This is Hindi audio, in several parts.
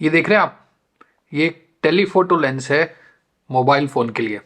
ये देख रहे हैं आप, ये एक टेलीफोटो लेंस है मोबाइल फ़ोन के लिए।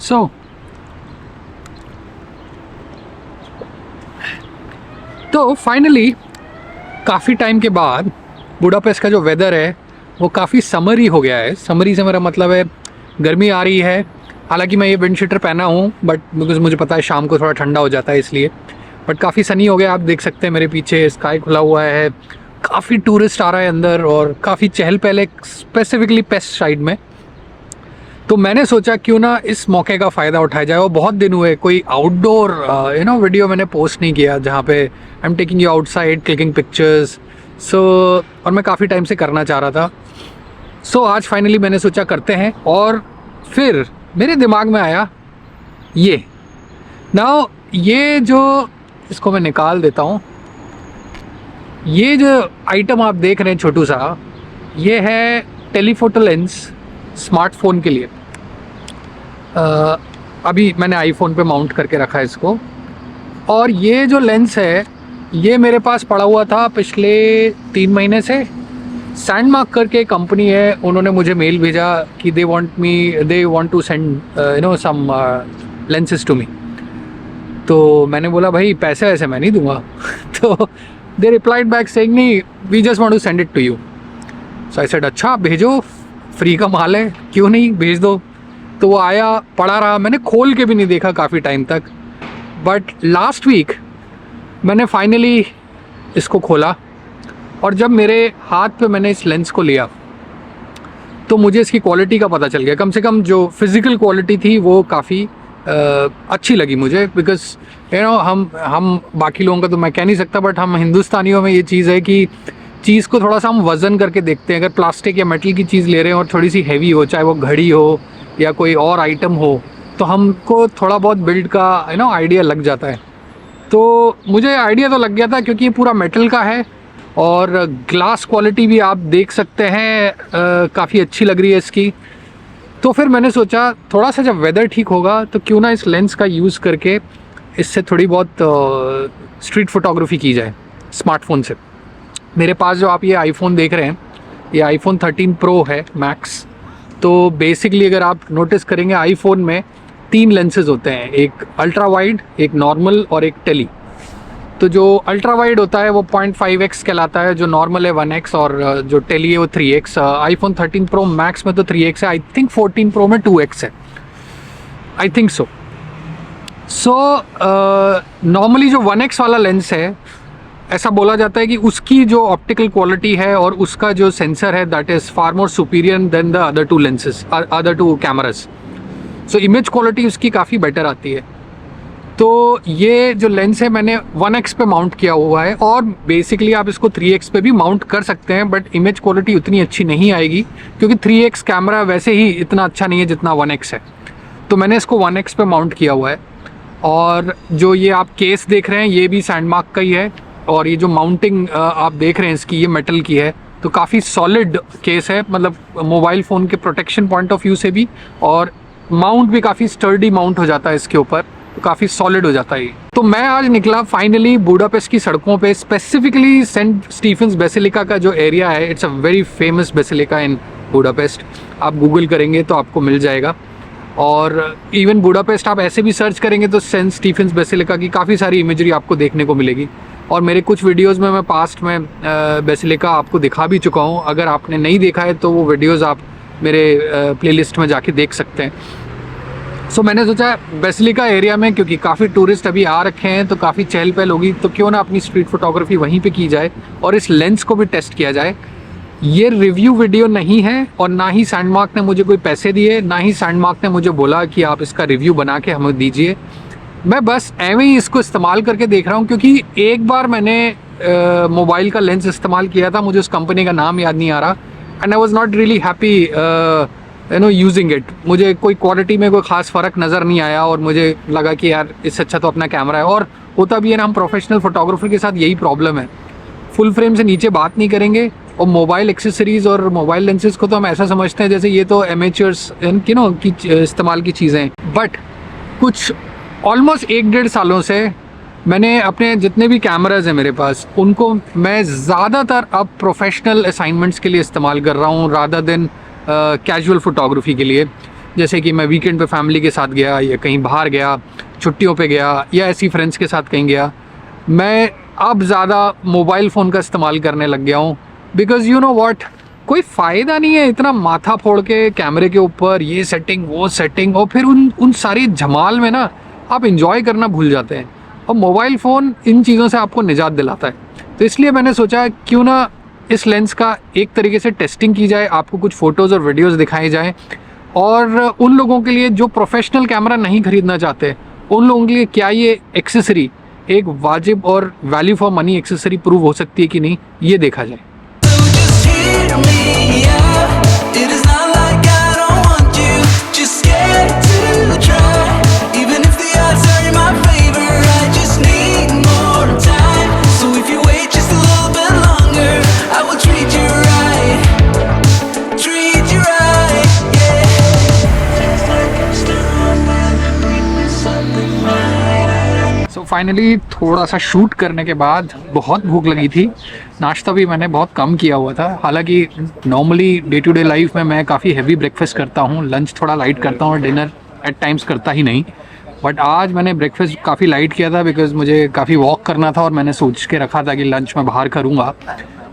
So, तो फाइनली काफ़ी टाइम के बाद बुडापेस्ट का जो वेदर है वो काफ़ी समरी हो गया है। समरी से मेरा मतलब है गर्मी आ रही है। हालांकि मैं ये विंड शीटर पहना हूँ बट बिकॉज मुझे पता है शाम को थोड़ा ठंडा हो जाता है इसलिए। बट काफ़ी सनी हो गया। आप देख सकते हैं मेरे पीछे स्काई खुला हुआ है, काफ़ी टूरिस्ट आ रहा है अंदर और काफ़ी चहल पहले स्पेसिफिकली पेस्ट साइड में। तो मैंने सोचा क्यों ना इस मौके का फ़ायदा उठाया जाए। और बहुत दिन हुए कोई आउटडोर वीडियो मैंने पोस्ट नहीं किया जहाँ पे I am taking you outside clicking pictures. और मैं काफ़ी टाइम से करना चाह रहा था। आज फाइनली मैंने सोचा करते हैं। और फिर मेरे दिमाग में आया ये जो इसको मैं निकाल देता हूँ। ये जो आइटम आप देख रहे हैं छोटू सा, ये है टेलीफोटो लेंस स्मार्टफोन के लिए। अभी मैंने आईफोन पे माउंट करके रखा है इसको। और ये जो लेंस है ये मेरे पास पड़ा हुआ था पिछले 3 महीने से। सैंडमार्क करके कंपनी है, उन्होंने मुझे मेल भेजा कि they want to send some lenses to me. तो मैंने बोला भाई पैसे वैसे मैं नहीं दूंगा। तो दे रिप्लाइड बैक सेइंग नहीं, we just want to send it to you. So I said अच्छा भेजो, फ्री का माल है, क्यों नहीं, भेज दो। तो वो आया, पड़ा रहा, मैंने खोल के भी नहीं देखा काफ़ी टाइम तक। बट लास्ट वीक मैंने फाइनली इसको खोला और जब मेरे हाथ पे मैंने इस लेंस को लिया तो मुझे इसकी क्वालिटी का पता चल गया। कम से कम जो फिज़िकल क्वालिटी थी वो काफ़ी अच्छी लगी मुझे। बिकॉज हम बाकी लोगों का तो मैं कह नहीं सकता, बट हम हिंदुस्तानियों में ये चीज़ है कि चीज़ को थोड़ा सा हम वज़न करके देखते हैं। अगर प्लास्टिक या मेटल की चीज़ ले रहे हैं और थोड़ी सी हैवी हो, चाहे वो घड़ी हो या कोई और आइटम हो, तो हमको थोड़ा बहुत बिल्ड का आइडिया लग जाता है। तो मुझे आइडिया तो लग गया था क्योंकि ये पूरा मेटल का है और ग्लास क्वालिटी भी आप देख सकते हैं काफ़ी अच्छी लग रही है इसकी। तो फिर मैंने सोचा थोड़ा सा जब वेदर ठीक होगा तो क्यों ना इस लेंस का यूज़ करके इससे थोड़ी बहुत स्ट्रीट फोटोग्राफी की जाए स्मार्टफोन से। मेरे पास जो आप ये आईफोन देख रहे हैं, ये आईफोन 13 प्रो है मैक्स। तो बेसिकली अगर आप नोटिस करेंगे आईफोन में 3 लेंसेज होते हैं, एक अल्ट्रा वाइड, एक नॉर्मल और एक टेली। तो जो अल्ट्रा वाइड होता है वो 0.5x कहलाता है, जो नॉर्मल है 1x और जो टेली है वो 3x। आईफोन 13 प्रो मैक्स में तो 3x है, आई थिंक 14 प्रो में 2x है, आई थिंक सो। नॉर्मली जो 1x वाला लेंस है, ऐसा बोला जाता है कि उसकी जो ऑप्टिकल क्वालिटी है और उसका जो सेंसर है that is far more superior than the other 2 lenses, other 2 cameras. So image quality उसकी काफ़ी बेटर आती है। तो ये जो लेंस है मैंने 1x पे माउंट किया हुआ है और बेसिकली आप इसको 3x पे भी माउंट कर सकते हैं, बट इमेज क्वालिटी उतनी अच्छी नहीं आएगी क्योंकि 3x कैमरा वैसे ही इतना अच्छा नहीं है जितना 1x है। तो मैंने इसको 1x पे माउंट किया हुआ है। और जो ये आप केस देख रहे हैं ये भी सैंडमार्क का ही है। और ये जो माउंटिंग आप देख रहे हैं इसकी, ये मेटल की है। तो काफ़ी सॉलिड केस है, मतलब मोबाइल फ़ोन के प्रोटेक्शन पॉइंट ऑफ व्यू से भी, और माउंट भी काफ़ी स्टर्डी माउंट हो जाता है इसके ऊपर, तो काफ़ी सॉलिड हो जाता है। तो मैं आज निकला फाइनली बुडापेस्ट की सड़कों पे, स्पेसिफिकली सेंट स्टीफेंस बेसिलिका का जो एरिया है, it's a very famous basilica in Budapest. आप गूगल करेंगे तो आपको मिल जाएगा। और इवन बुडापेस्ट आप ऐसे भी सर्च करेंगे तो सेंट स्टीफेंस बेसिलिका की काफ़ी सारी इमेजरी आपको देखने को मिलेगी। और मेरे कुछ वीडियोस में मैं पास्ट में बेसिलिका आपको दिखा भी चुका हूँ। अगर आपने नहीं देखा है तो वो वीडियोस आप मेरे प्लेलिस्ट में जाके देख सकते हैं। सो मैंने सोचा बेसिलिका एरिया में, क्योंकि काफ़ी टूरिस्ट अभी आ रखे हैं तो काफ़ी चहल पहल होगी, तो क्यों ना अपनी स्ट्रीट फोटोग्राफी वहीं पे की जाए और इस लेंस को भी टेस्ट किया जाए। ये रिव्यू वीडियो नहीं है और ना ही सैंडमार्क ने मुझे कोई पैसे दिए, ना ही सैंडमार्क ने मुझे बोला कि आप इसका रिव्यू बना के हमें दीजिए। मैं बस एवं ही इसको इस्तेमाल करके देख रहा हूँ, क्योंकि एक बार मैंने मोबाइल का लेंस इस्तेमाल किया था, मुझे उस कंपनी का नाम याद नहीं आ रहा, and I was not really happy using it. मुझे कोई क्वालिटी में कोई ख़ास फ़र्क नज़र नहीं आया और मुझे लगा कि यार इससे अच्छा तो अपना कैमरा है। और होता भी है ना, हम प्रोफेशनल फोटोग्राफर के साथ यही प्रॉब्लम है, फुल फ्रेम से नीचे बात नहीं करेंगे। और मोबाइल एक्सेसरीज़ और मोबाइल लेंसेज को तो हम ऐसा समझते हैं जैसे ये तो एमेचर्स की इस्तेमाल की चीज़ें हैं। बट कुछ ऑलमोस्ट 1-1.5 सालों से मैंने अपने जितने भी कैमराज हैं मेरे पास, उनको मैं ज़्यादातर अब प्रोफेशनल असाइनमेंट्स के लिए इस्तेमाल कर रहा हूँ रादर देन कैजुअल फ़ोटोग्राफी के लिए। जैसे कि मैं वीकेंड पे फैमिली के साथ गया या कहीं बाहर गया, छुट्टियों पे गया या ऐसी फ्रेंड्स के साथ कहीं गया, मैं अब ज़्यादा मोबाइल फ़ोन का इस्तेमाल करने लग गया हूँ। बिकॉज़ यू नो व्हाट, कोई फ़ायदा नहीं है इतना माथा फोड़ के कैमरे के ऊपर ये सेटिंग वो सेटिंग, और फिर उन सारी झमाल में ना आप इंजॉय करना भूल जाते हैं। और मोबाइल फ़ोन इन चीज़ों से आपको निजात दिलाता है। तो इसलिए मैंने सोचा क्यों ना इस लेंस का एक तरीके से टेस्टिंग की जाए, आपको कुछ फ़ोटोज़ और वीडियोस दिखाई जाए, और उन लोगों के लिए जो प्रोफेशनल कैमरा नहीं ख़रीदना चाहते, उन लोगों के लिए क्या ये एक्सेसरी एक वाजिब और value for money accessory prove हो सकती है कि नहीं, ये देखा जाए। फाइनली थोड़ा सा शूट करने के बाद बहुत भूख लगी थी। नाश्ता भी मैंने बहुत कम किया हुआ था। हालांकि normally day to day life में मैं काफ़ी हैवी ब्रेकफास्ट करता हूँ, लंच थोड़ा लाइट करता हूँ और डिनर एट टाइम्स करता ही नहीं। बट आज मैंने ब्रेकफास्ट काफ़ी लाइट किया था बिकॉज़ मुझे काफ़ी वॉक करना था और मैंने सोच के रखा था कि लंच मैं बाहर करूँगा,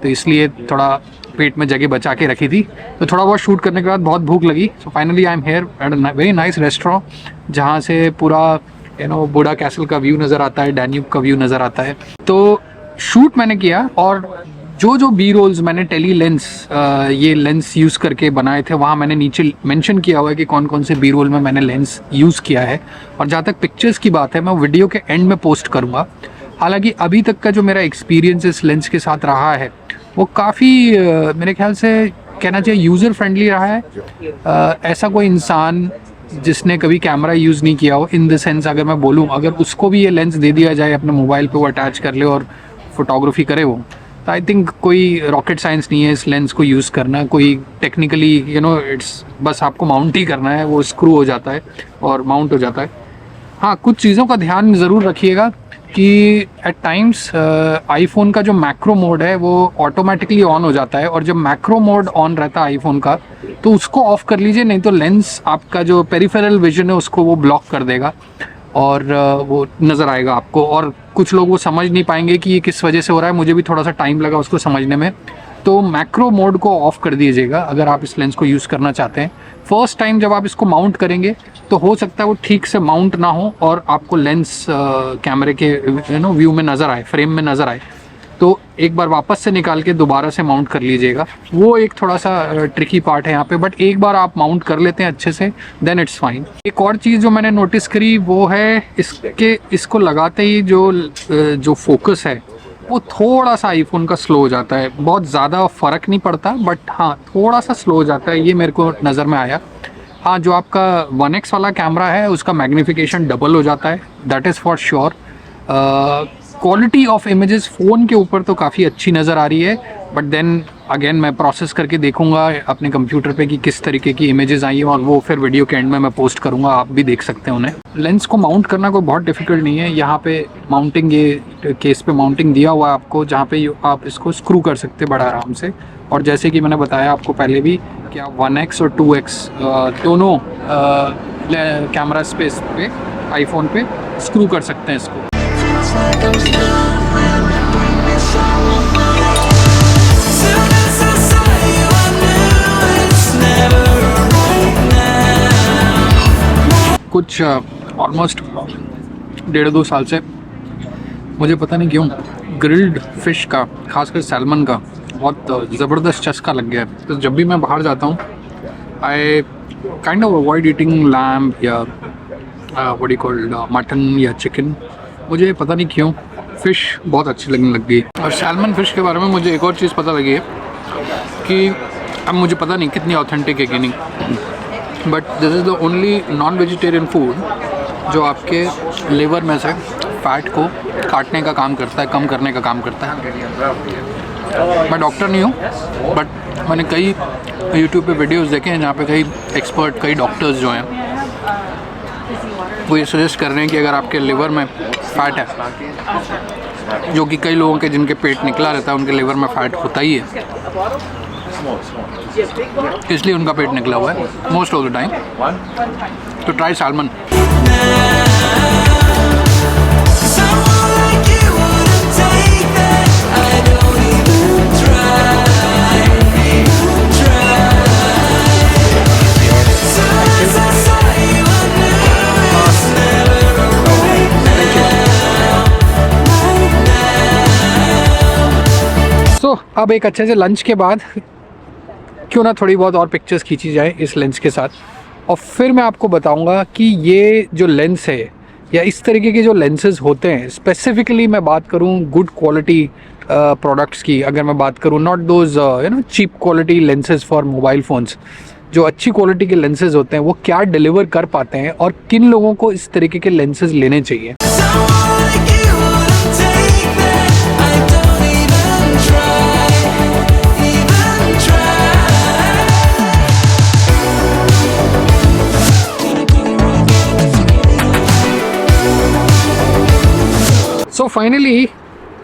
तो इसलिए थोड़ा पेट में जगह बचा के रखी थी। तो थोड़ा बहुत शूट करने के बाद बहुत भूख लगी। So finally I am here at a very nice restaurant जहाँ से पूरा बुडा कैसल का व्यू नज़र आता है, डैन्यूब का व्यू नज़र आता है। तो शूट मैंने किया और जो बी रोल्स मैंने टेली लेंस ये लेंस यूज़ करके बनाए थे, वहाँ मैंने नीचे मेंशन किया हुआ है कि कौन कौन से बी रोल में मैंने लेंस यूज़ किया है। और जहाँ तक पिक्चर्स की बात है, मैं वीडियो के एंड में पोस्ट करूँगा। हालांकि अभी तक का जो मेरा एक्सपीरियंस इस लेंस के साथ रहा है वो काफ़ी मेरे ख्याल से कहना चाहिए यूज़र फ्रेंडली रहा है। ऐसा कोई इंसान जिसने कभी कैमरा यूज़ नहीं किया हो, इन द सेंस अगर मैं बोलूँ, अगर उसको भी ये लेंस दे दिया जाए अपने मोबाइल पे, वो अटैच कर ले और फोटोग्राफी करे वो, तो आई थिंक कोई रॉकेट साइंस नहीं है इस लेंस को यूज़ करना। कोई टेक्निकली इट्स बस आपको माउंट ही करना है, वो स्क्रू हो जाता है और माउंट हो जाता है। हाँ, कुछ चीज़ों का ध्यान ज़रूर रखिएगा कि एट टाइम्स आईफोन का जो मैक्रो मोड है वो ऑटोमेटिकली ऑन हो जाता है, और जब मैक्रो मोड ऑन रहता है आईफोन का तो उसको ऑफ़ कर लीजिए, नहीं तो लेंस आपका जो पेरिफेरल विजन है उसको वो ब्लॉक कर देगा और वो नज़र आएगा आपको। और कुछ लोग वो समझ नहीं पाएंगे कि ये किस वजह से हो रहा है। मुझे भी थोड़ा सा टाइम लगा उसको समझने में। तो मैक्रो मोड को ऑफ़ कर दीजिएगा अगर आप इस लेंस को यूज़ करना चाहते हैं। फर्स्ट टाइम जब आप इसको माउंट करेंगे तो हो सकता है वो ठीक से माउंट ना हो और आपको लेंस कैमरे के व्यू में नज़र आए, फ्रेम में नज़र आए। तो एक बार वापस से निकाल के दोबारा से माउंट कर लीजिएगा। वो एक थोड़ा सा ट्रिकी पार्ट है यहाँ पे, बट एक बार आप माउंट कर लेते हैं अच्छे से, देन इट्स फाइन। एक और चीज़ जो मैंने नोटिस करी वो है इसको लगाते ही जो फोकस है वो थोड़ा सा आईफोन का स्लो हो जाता है। बहुत ज़्यादा फ़र्क नहीं पड़ता, बट हाँ थोड़ा सा स्लो हो जाता है, ये मेरे को नज़र में आया। हाँ, जो आपका 1x वाला कैमरा है उसका मैग्नीफिकेशन डबल हो जाता है, that is for sure. Quality of images phone के ऊपर तो काफ़ी अच्छी नज़र आ रही है, बट देन अगेन मैं प्रोसेस करके देखूंगा अपने कंप्यूटर पे कि किस तरीके की इमेजेस आई हैं, और वो फिर वीडियो के एंड में मैं पोस्ट करूंगा, आप भी देख सकते हैं उन्हें। लेंस को माउंट करना कोई बहुत डिफ़िकल्ट नहीं है। यहाँ पे माउंटिंग, ये केस पे माउंटिंग दिया हुआ है आपको, जहाँ पे आप इसको स्क्रू कर सकते हैं बड़ा आराम से। और जैसे कि मैंने बताया आपको पहले भी कि आप 1x और 2x दोनों कैमरा स्पेस पे आईफोन पे स्क्रू कर सकते हैं इसको। कुछ ऑलमोस्ट 1.5-2 साल से मुझे पता नहीं क्यों ग्रिल्ड फिश का, खासकर सैल्मन का बहुत ज़बरदस्त चस्का लग गया है। तो जब भी मैं बाहर जाता हूँ I kind of avoid eating lamb या व्हाट यू कॉल्ड मटन या चिकन। मुझे पता नहीं क्यों फ़िश बहुत अच्छी लगने लग गई। और सैल्मन फ़िश के बारे में मुझे एक और चीज़ पता लगी है कि अब मुझे पता नहीं कितनी ऑथेंटिक है कि नहीं, but this is the only non vegetarian food जो आपके लिवर में से फैट को काटने का काम करता है, कम करने का काम करता है। मैं डॉक्टर नहीं हूँ, बट मैंने कई यूट्यूब पे वीडियोस देखे हैं जहाँ पे कई एक्सपर्ट, कई डॉक्टर्स जो हैं वो ये सजेस्ट कर रहे हैं कि अगर आपके लिवर में फ़ैट है, जो कि कई लोगों के जिनके पेट निकला रहता है उनके लिवर में फ़ैट होता ही है, इसलिए उनका पेट निकला हुआ है मोस्ट ऑफ द टाइम। तो ट्राई सैल्मन। अब एक अच्छे से लंच के बाद क्यों ना थोड़ी बहुत और पिक्चर्स खींची जाए इस लेंस के साथ, और फिर मैं आपको बताऊंगा कि ये जो लेंस है या इस तरीके के जो लेंसेज होते हैं, स्पेसिफिकली मैं बात करूं गुड क्वालिटी प्रोडक्ट्स की, अगर मैं बात करूं not those cheap quality lenses for mobile phones, जो अच्छी क्वालिटी के लेंसेज होते हैं वो क्या डिलीवर कर पाते हैं और किन लोगों को इस तरीके के लेंसेज लेने चाहिए। सो फाइनली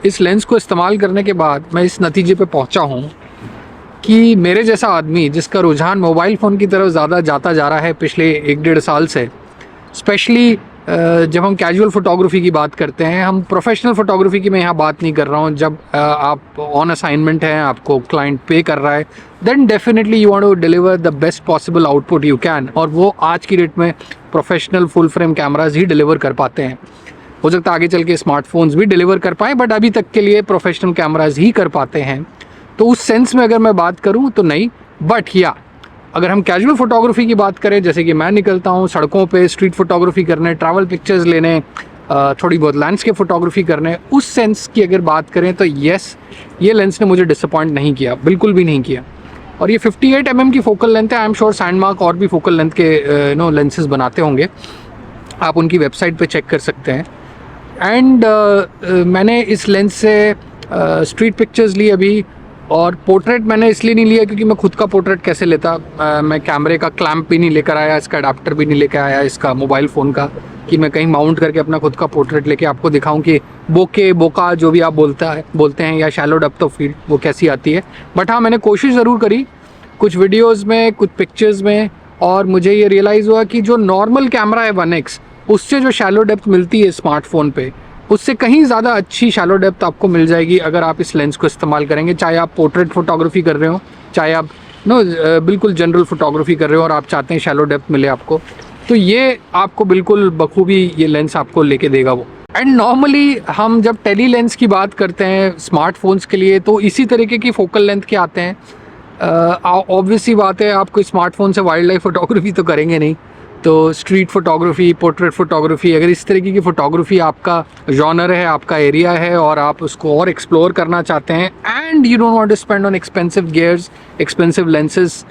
इस लेंस को इस्तेमाल करने के बाद मैं इस नतीजे पे पहुंचा हूं कि मेरे जैसा आदमी जिसका रुझान मोबाइल फ़ोन की तरफ ज़्यादा जाता जा रहा है पिछले 1-1.5 साल से, स्पेशली जब हम कैजुअल फ़ोटोग्राफी की बात करते हैं, हम प्रोफेशनल फ़ोटोग्राफी की मैं यहाँ बात नहीं कर रहा हूँ, जब आप ऑन असाइनमेंट हैं, आपको क्लाइंट पे कर रहा है, then definitely you want to deliver the best possible output you can, और वो आज की डेट में प्रोफेशनल फुल फ्रेम कैमराज ही डिलीवर कर पाते हैं। हो सकता है आगे चल के स्मार्टफोन्स भी डिलीवर कर पाएँ, बट अभी तक के लिए प्रोफेशनल कैमराज ही कर पाते हैं। तो उस सेंस में अगर मैं बात करूं तो नहीं, बट या अगर हम कैजुअल फ़ोटोग्राफी की बात करें, जैसे कि मैं निकलता हूं सड़कों पे स्ट्रीट फ़ोटोग्राफी करने, ट्रैवल पिक्चर्स लेने, थोड़ी बहुत लैंडस्केप फ़ोटोग्राफी करने, उस सेंस की अगर बात करें तो येस, ये लेंस ने मुझे डिसअपॉइंट नहीं किया, बिल्कुल भी नहीं किया। और ये 58 mm की फोकल लेंथ है। आई एम श्योर सैंडमार्क और भी फोकल लेंथ के लेंसेज बनाते होंगे, आप उनकी वेबसाइट पर चेक कर सकते हैं। एंड मैंने इस लेंस से स्ट्रीट पिक्चर्स ली अभी, और पोर्ट्रेट मैंने इसलिए नहीं लिया क्योंकि मैं खुद का पोर्ट्रेट कैसे लेता, मैं कैमरे का क्लैंप भी नहीं लेकर आया, इसका अडाप्टर भी नहीं लेकर आया इसका मोबाइल फ़ोन का, कि मैं कहीं माउंट करके अपना खुद का पोर्ट्रेट लेके आपको दिखाऊं कि बोका जो भी आप बोलते हैं या शैलो डेप्थ ऑफ फील्ड वो कैसी आती है। बट हाँ, मैंने कोशिश ज़रूर करी कुछ वीडियोज़ में, कुछ पिक्चर्स में, और मुझे ये रियलाइज़ हुआ कि जो नॉर्मल कैमरा है 1x, उससे जो शैलो डेप्थ मिलती है स्मार्टफोन पे, उससे कहीं ज़्यादा अच्छी शैलो डेप्थ आपको मिल जाएगी अगर आप इस लेंस को इस्तेमाल करेंगे। चाहे आप पोर्ट्रेट फ़ोटोग्राफी कर रहे हो, चाहे आप बिल्कुल जनरल फ़ोटोग्राफी कर रहे हो और आप चाहते हैं शैलो डेप्थ मिले आपको, तो ये आपको बिल्कुल बखूबी ये लेंस आपको लेके देगा वो। एंड नॉर्मली हम जब टेली लेंस की बात करते हैं स्मार्टफोन्स के लिए, तो इसी तरीके की फोकल लेंथ के आते हैं। ऑब्वियसली बात है, आप कोई स्मार्टफोन से वाइल्ड लाइफ फ़ोटोग्राफी तो करेंगे नहीं, तो स्ट्रीट फ़ोटोग्राफी, पोर्ट्रेट फ़ोटोग्राफी, अगर इस तरीके की फ़ोटोग्राफी आपका जॉनर है, आपका एरिया है और आप उसको और एक्सप्लोर करना चाहते हैं, and you don't want to spend on expensive gears, expensive lenses,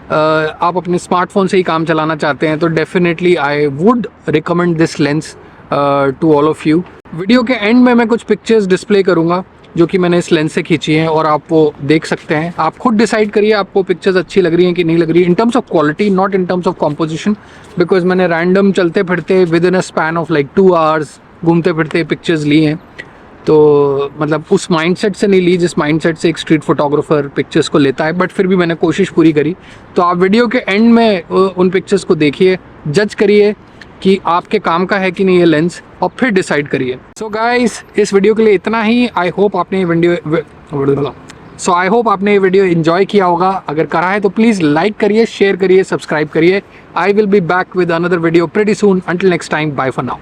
आप अपने स्मार्टफोन से ही काम चलाना चाहते हैं, तो definitely I would recommend this lens to all of you. Video के एंड में मैं कुछ पिक्चर्स डिस्प्ले करूँगा जो कि मैंने इस लेंस से खींची हैं, और आप वो देख सकते हैं। आप खुद डिसाइड करिए आपको पिक्चर्स अच्छी लग रही हैं कि नहीं लग रही, in terms of quality, not in terms of composition, because मैंने रैंडम चलते फिरते with in a span of like 2 hours घूमते फिरते पिक्चर्स ली हैं। तो मतलब उस माइंडसेट से नहीं ली जिस माइंडसेट से एक स्ट्रीट फोटोग्राफर पिक्चर्स को लेता है, बट फिर भी मैंने कोशिश पूरी करी। तो आप वीडियो के एंड में उन पिक्चर्स को देखिए, जज करिए कि आपके काम का है कि नहीं ये लेंस, और फिर डिसाइड करिए। सो गाइस, इस वीडियो के लिए इतना ही। आई होप आपने ये वीडियो एंजॉय किया होगा। अगर करा है तो प्लीज़ लाइक करिए, शेयर करिए, सब्सक्राइब करिए। I will be back with another video pretty soon. Until next time, bye for now.